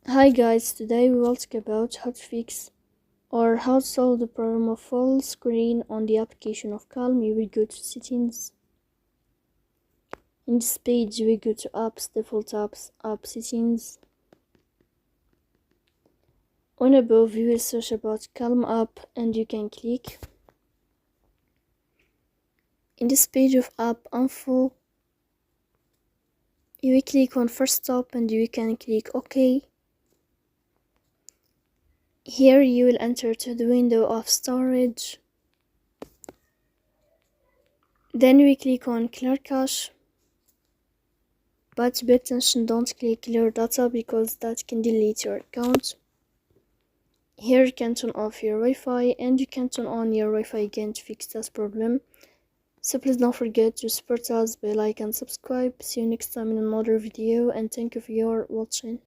Hi guys, today we will talk about how to fix or how to solve the problem of full screen on the application of Calm. You will go to settings. In this page we go to apps, default apps, app settings. On above you will search about Calm app and you can click. In this page of app info you will click on first stop and you can click OK. Here you will enter to the window of storage. Then we click on clear cache. But pay attention, don't click clear data because that can delete your account. Here you can turn off your Wi-Fi and you can turn on your Wi-Fi again to fix this problem. So please don't forget to support us by like and subscribe. See you next time in another video and thank you for your watching.